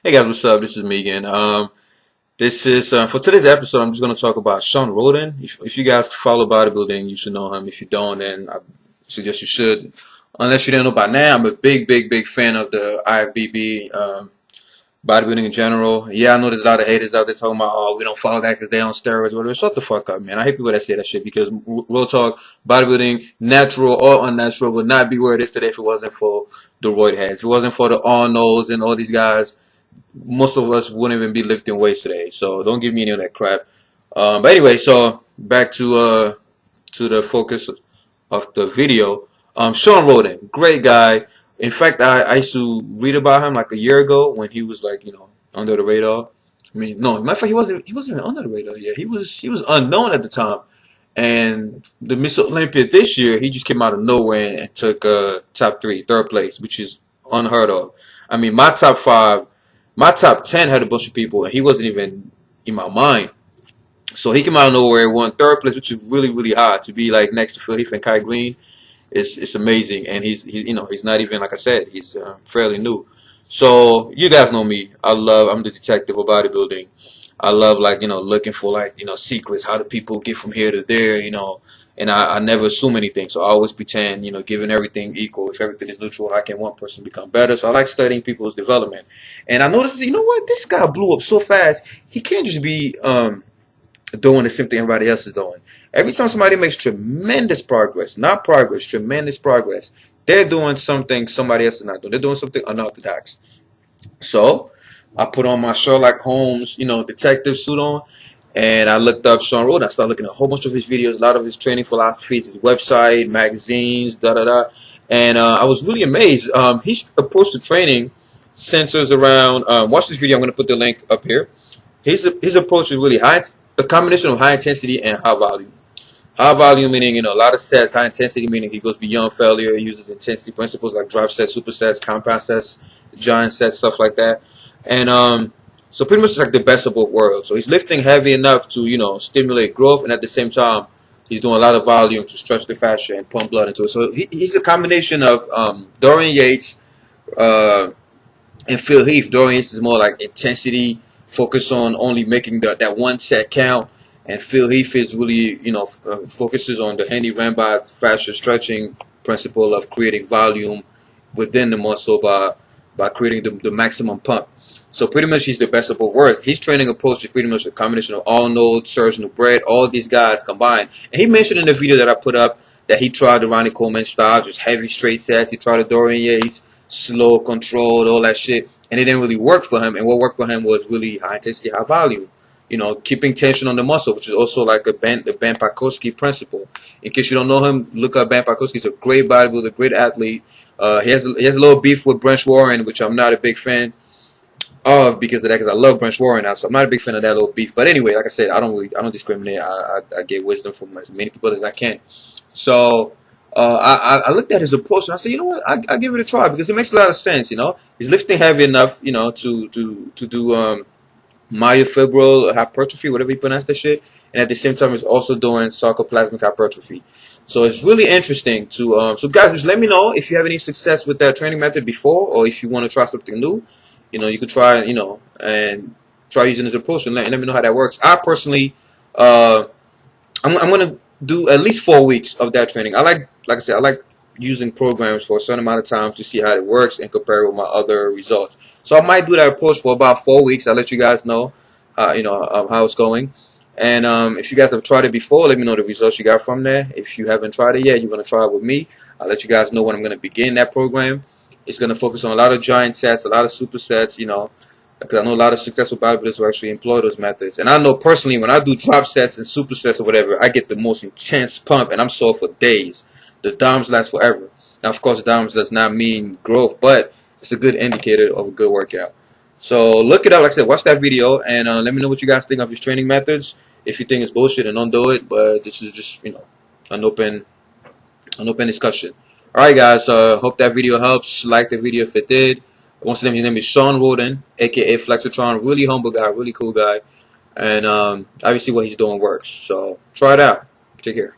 Hey guys, what's up? This is me again. This is for today's episode. I'm just going to talk about Sean Roden. If you guys follow bodybuilding, you should know him. If you don't, then I suggest you should. Unless you didn't know by now, I'm a big fan of the IFBB, bodybuilding in general. Yeah, I know there's a lot of haters out there talking about, oh, we don't follow that because they're on steroids or whatever. Shut the fuck up, man. I hate people that say that shit because real talk, bodybuilding, natural or unnatural, would not be where it is today if it wasn't for the roid heads. If it wasn't for the Arnolds and all these guys, most of us wouldn't even be lifting weights today. So don't give me any of that crap. But anyway, so back to the focus of the video. Sean Roden, great guy. In fact, I used to read about him like a year ago when he was like, under the radar. I mean, no, matter of fact, he wasn't even under the radar yet. He was unknown at the time. And the Miss Olympia this year, he just came out of nowhere and took top three, third place, which is unheard of. I mean, my top five, my top 10 had a bunch of people, and he wasn't even in my mind. So he came out of nowhere, won third place, which is really hard to be like next to Phil Heath and Kai Green. It's amazing, and he's not even, like I said, he's fairly new. So you guys know me. I'm the detective of bodybuilding. I love like looking for like secrets. How do people get from here to there? And I never assume anything. So I always pretend giving everything equal. If everything is neutral, how can one person become better? So I like studying people's development. And I noticed, you know what? This guy blew up so fast. He can't just be doing the same thing everybody else is doing. Every time somebody makes tremendous progress, not progress, tremendous progress, they're doing something somebody else is not doing. They're doing something unorthodox. So I put on my Sherlock Holmes, detective suit on, and I looked up Sean Roden. I started looking at a whole bunch of his videos, a lot of his training philosophies, his website, magazines, and I was really amazed. His approach to training centers around. Watch this video. I'm going to put the link up here. His approach is really a combination of high intensity and high volume. High volume meaning a lot of sets. High intensity meaning he goes beyond failure. He uses intensity principles like drop sets, supersets, compound sets, giant sets, stuff like that. And so pretty much it's like the best of both worlds. So he's lifting heavy enough to stimulate growth, and at the same time he's doing a lot of volume to stretch the fascia and pump blood into it. So he's a combination of Dorian Yates and Phil Heath. Dorian Yates is more like intensity, focus on only making that one set count. And Phil Heath is really, focuses on the Henny Rambach fascia stretching principle of creating volume within the muscle by creating the maximum pump. So pretty much he's the best of both worlds. His training approach is pretty much a combination of Arnold, Serge Nubret, all these guys combined. And he mentioned in the video that I put up that he tried the Ronnie Coleman style, just heavy straight sets. He tried the Dorian Yates, slow, controlled, all that shit. And it didn't really work for him. And what worked for him was really high intensity, high volume. Keeping tension on the muscle, which is also like the Ben Pakulski principle. In case you don't know him, look up Ben Pakulski. He's a great bodybuilder, great athlete. He has a little beef with Branch Warren, which I'm not a big fan of because of that. Because I love Branch Warren now, so I'm not a big fan of that little beef. But anyway, like I said, I don't discriminate. I get wisdom from as many people as I can. So I looked at his approach and I said, you know what, I give it a try because it makes a lot of sense. He's lifting heavy enough, to do myofibral hypertrophy, whatever you pronounce that shit, and at the same time, it's also doing sarcoplasmic hypertrophy. So it's really interesting to. So guys, just let me know if you have any success with that training method before, or if you want to try something new. You could try, and try using this approach and let me know how that works. I personally, I'm gonna do at least 4 weeks of that training. Like I said, I like using programs for a certain amount of time to see how it works and compare it with my other results. So I might do that approach for about 4 weeks. I'll let you guys know, how it's going. And if you guys have tried it before, let me know the results you got from there. If you haven't tried it yet, you're going to try it with me. I'll let you guys know when I'm going to begin that program. It's going to focus on a lot of giant sets, a lot of supersets, because I know a lot of successful bodybuilders who actually employ those methods. And I know personally when I do drop sets and supersets or whatever, I get the most intense pump and I'm sore for days. The DOMs last forever. Now, of course, DOMs does not mean growth, but it's a good indicator of a good workout. So look it up. Like I said, watch that video and let me know what you guys think of his training methods. If you think it's bullshit, and don't do it. But this is just an open discussion. All right, guys. Hope that video helps. Like the video if it did. Once again, his name is Sean Roden, aka Flexatron. Really humble guy, really cool guy, and obviously what he's doing works. So try it out. Take care.